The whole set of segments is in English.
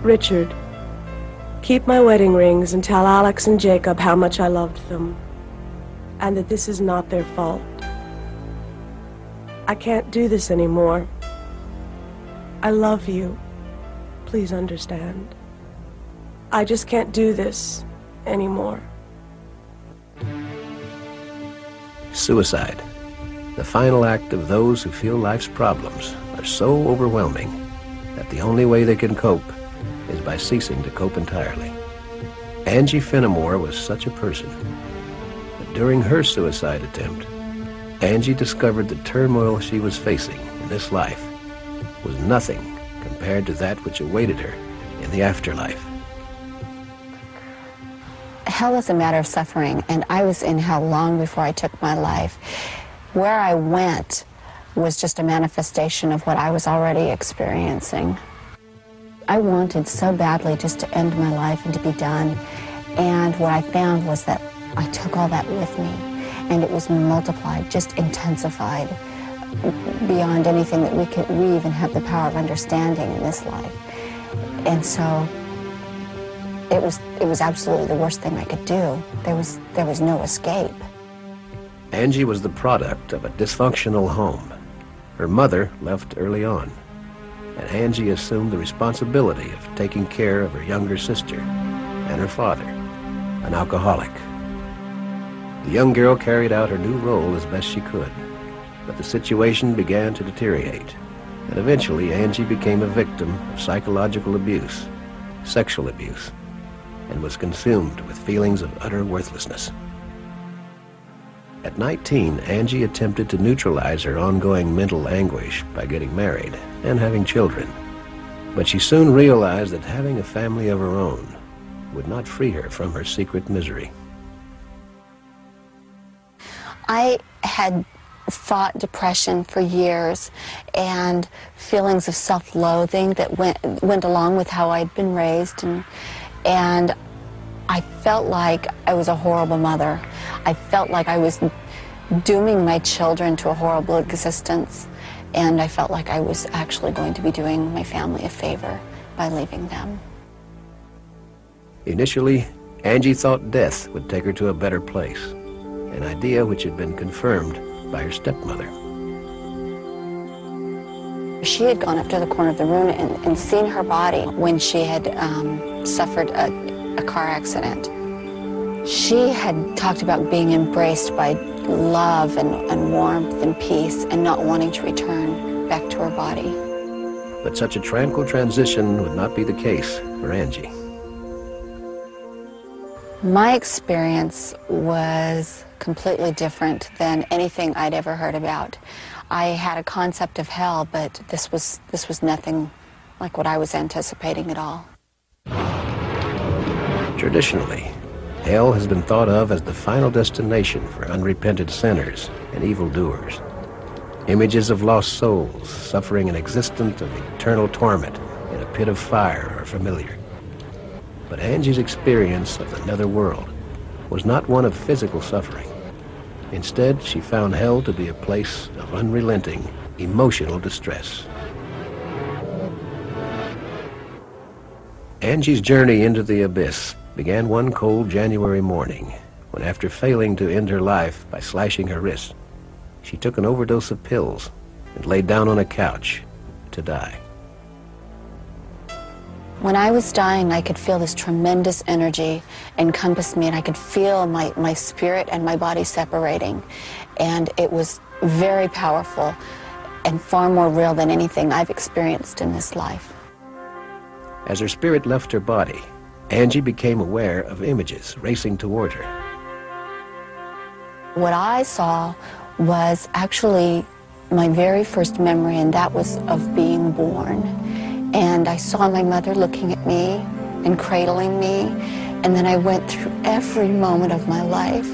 Richard, keep my wedding rings and tell Alex and Jacob how much I loved them, and that this is not their fault. I can't do this anymore. I love you. Please understand. I just can't do this anymore. Suicide, the final act of those who feel life's problems are so overwhelming that the only way they can cope is by ceasing to cope entirely. Angie Fenimore was such a person. But during her suicide attempt, Angie discovered the turmoil she was facing in this life was nothing compared to that which awaited her in the afterlife. Hell is a matter of suffering, and I was in hell long before I took my life. Where I went was just a manifestation of what I was already experiencing. I wanted so badly just to end my life and to be done, and what I found was that I took all that with me, and it was multiplied, just intensified beyond anything that we even have the power of understanding in this life. And so it was absolutely the worst thing I could do. There was no escape. Angie was the product of a dysfunctional home. Her mother left early on, and Angie assumed the responsibility of taking care of her younger sister and her father, an alcoholic. The young girl carried out her new role as best she could, but the situation began to deteriorate, and eventually Angie became a victim of psychological abuse, sexual abuse, and was consumed with feelings of utter worthlessness. At 19, Angie attempted to neutralize her ongoing mental anguish by getting married and having children. But she soon realized that having a family of her own would not free her from her secret misery. I had fought depression for years and feelings of self-loathing that went along with how I'd been raised, and I felt like I was a horrible mother. I felt like I was dooming my children to a horrible existence, and I felt like I was actually going to be doing my family a favor by leaving them. Initially, Angie thought death would take her to a better place, an idea which had been confirmed by her stepmother. She had gone up to the corner of the room and seen her body when she had suffered a car accident. She had talked about being embraced by love and warmth and peace and not wanting to return back to her body. But such a tranquil transition would not be the case for Angie. My experience was completely different than anything I'd ever heard about. I had a concept of hell, but this was nothing like what I was anticipating at all. Traditionally, hell has been thought of as the final destination for unrepentant sinners and evildoers. Images of lost souls suffering an existence of eternal torment in a pit of fire are familiar. But Angie's experience of the nether world was not one of physical suffering. Instead, she found hell to be a place of unrelenting emotional distress. Angie's journey into the abyss began one cold January morning when, after failing to end her life by slashing her wrist, she took an overdose of pills and laid down on a couch to die. When I was dying, I could feel this tremendous energy encompass me, and I could feel my spirit and my body separating. And it was very powerful and far more real than anything I've experienced in this life. As her spirit left her body, Angie became aware of images racing toward her. What I saw was actually my very first memory, and that was of being born. And I saw my mother looking at me and cradling me, and then I went through every moment of my life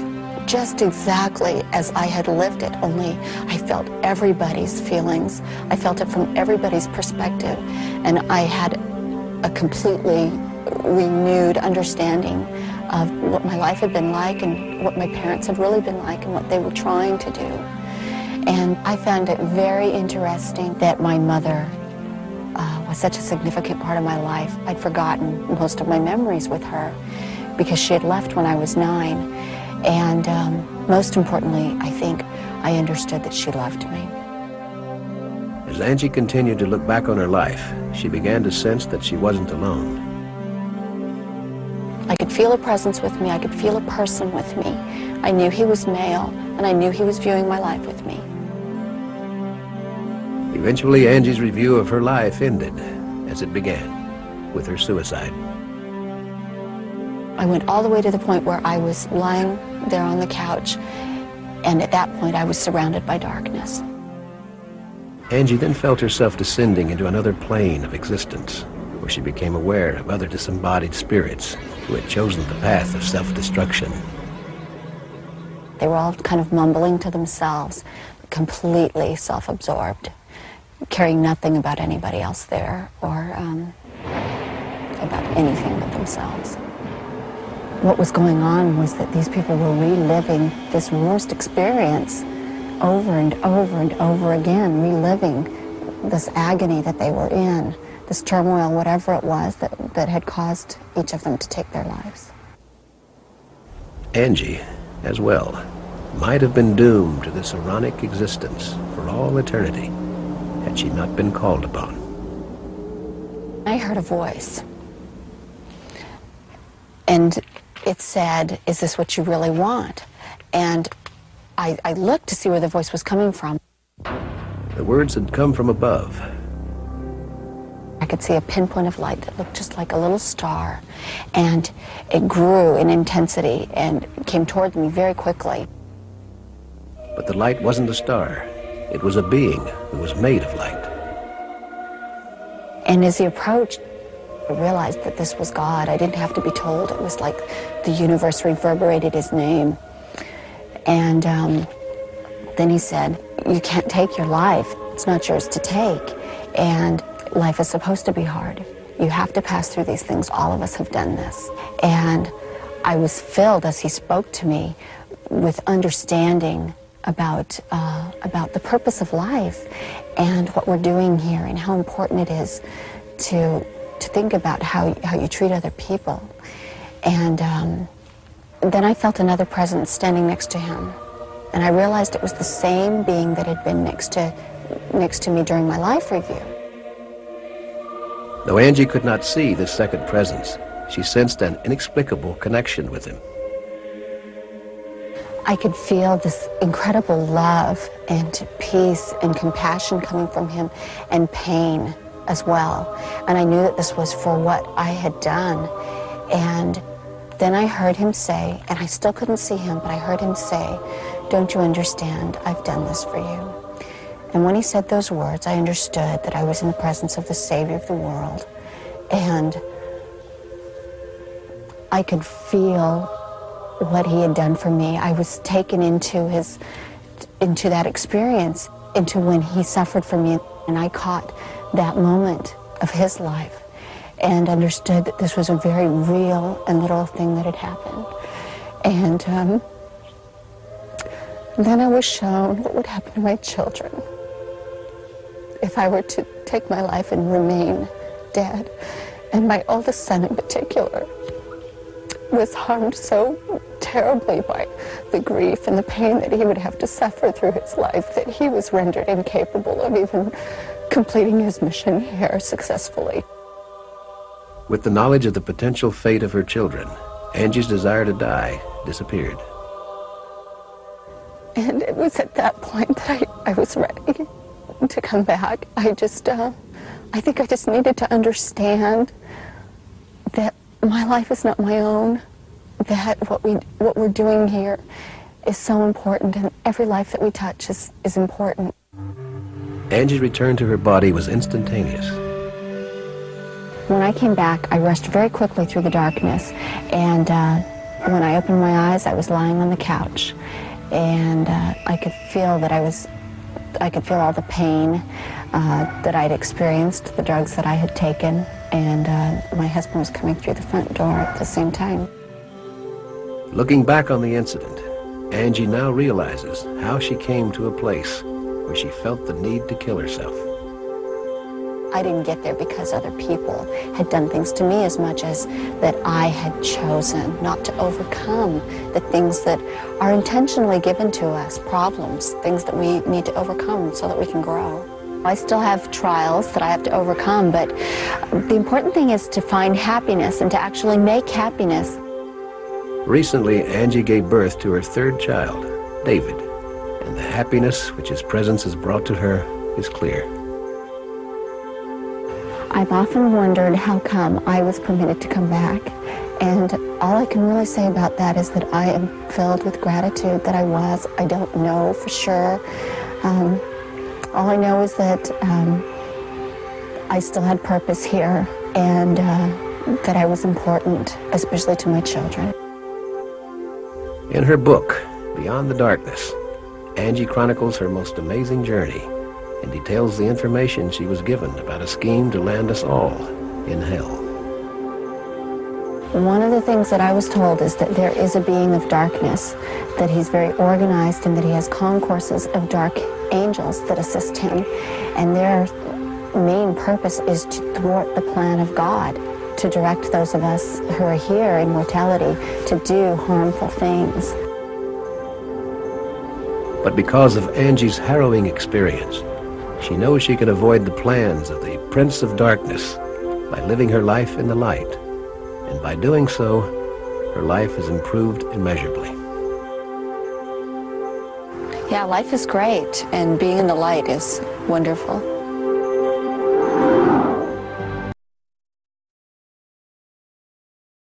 just exactly as I had lived it, only I felt everybody's feelings. I felt it from everybody's perspective, and I had a completely renewed understanding of what my life had been like and what my parents had really been like and what they were trying to do. And I found it very interesting that my mother was such a significant part of my life. I'd forgotten most of my memories with her because she had left when I was 9. And most importantly, I think I understood that she loved me. As Angie continued to look back on her life, she began to sense that she wasn't alone. I could feel a presence with me. I could feel a person with me. I knew he was male, and I knew he was viewing my life with me. Eventually, Angie's review of her life ended as it began, with her suicide. I went all the way to the point where I was lying there on the couch, and at that point I was surrounded by darkness. Angie then felt herself descending into another plane of existence, where she became aware of other disembodied spirits who had chosen the path of self-destruction. They were all kind of mumbling to themselves, completely self-absorbed, caring nothing about anybody else there or about anything but themselves. What was going on was that these people were reliving this worst experience over and over and over again, reliving this agony that they were in, this turmoil, whatever it was that had caused each of them to take their lives. Angie, as well, might have been doomed to this ironic existence for all eternity had she not been called upon. I heard a voice, and it said, "Is this what you really want?" And I looked to see where the voice was coming from. The words had come from above. I could see a pinpoint of light that looked just like a little star, and it grew in intensity and came toward me very quickly. But the light wasn't a star. It was a being who was made of light. And as he approached, I realized that this was God. I didn't have to be told. It was like the universe reverberated his name. And then he said, "You can't take your life. It's not yours to take. And life is supposed to be hard. You have to pass through these things. All of us have done this." And I was filled, as he spoke to me, with understanding about the purpose of life and what we're doing here and how important it is to think about how you treat other people. And then I felt another presence standing next to him, and I realized it was the same being that had been next to me during my life review. Though Angie could not see this second presence, she sensed an inexplicable connection with him. I could feel this incredible love and peace and compassion coming from him, and pain as well. And I knew that this was for what I had done. And then I heard him say, and I still couldn't see him, but I heard him say, "Don't you understand? I've done this for you." And when he said those words, I understood that I was in the presence of the Savior of the world. And I could feel what he had done for me. I was taken into that experience, into when he suffered for me, and I caught that moment of his life and understood that this was a very real and literal thing that had happened. And then I was shown what would happen to my children if I were to take my life and remain dead. And my oldest son in particular was harmed so terribly by the grief and the pain that he would have to suffer through his life that he was rendered incapable of even completing his mission here successfully. With the knowledge of the potential fate of her children, Angie's desire to die disappeared. And it was at that point that I was ready to come back. I think I just needed to understand that my life is not my own, that what we're doing here is so important, and every life that we touch is important. Angie's return to her body was instantaneous. When I came back, I rushed very quickly through the darkness, and when I opened my eyes, I was lying on the couch, and I could feel all the pain that I'd experienced, the drugs that I had taken, and my husband was coming through the front door at the same time. Looking back on the incident, Angie now realizes how she came to a place where she felt the need to kill herself. I didn't get there because other people had done things to me as much as that I had chosen not to overcome the things that are intentionally given to us, problems, things that we need to overcome so that we can grow. I still have trials that I have to overcome, but the important thing is to find happiness and to actually make happiness. Recently, Angie gave birth to her third child, David, and the happiness which his presence has brought to her is clear. I've often wondered how come I was permitted to come back, and all I can really say about that is that I am filled with gratitude that I was. I don't know for sure. All I know is that I still had purpose here, and that I was important, especially to my children. In her book, Beyond the Darkness, Angie chronicles her most amazing journey and details the information she was given about a scheme to land us all in hell. One of the things that I was told is that there is a being of darkness, that he's very organized and that he has concourses of dark angels that assist him, and their main purpose is to thwart the plan of God, to direct those of us who are here in mortality to do harmful things. But because of Angie's harrowing experience, she knows she can avoid the plans of the Prince of Darkness by living her life in the light. And by doing so, her life has improved immeasurably. Yeah, life is great, and being in the light is wonderful.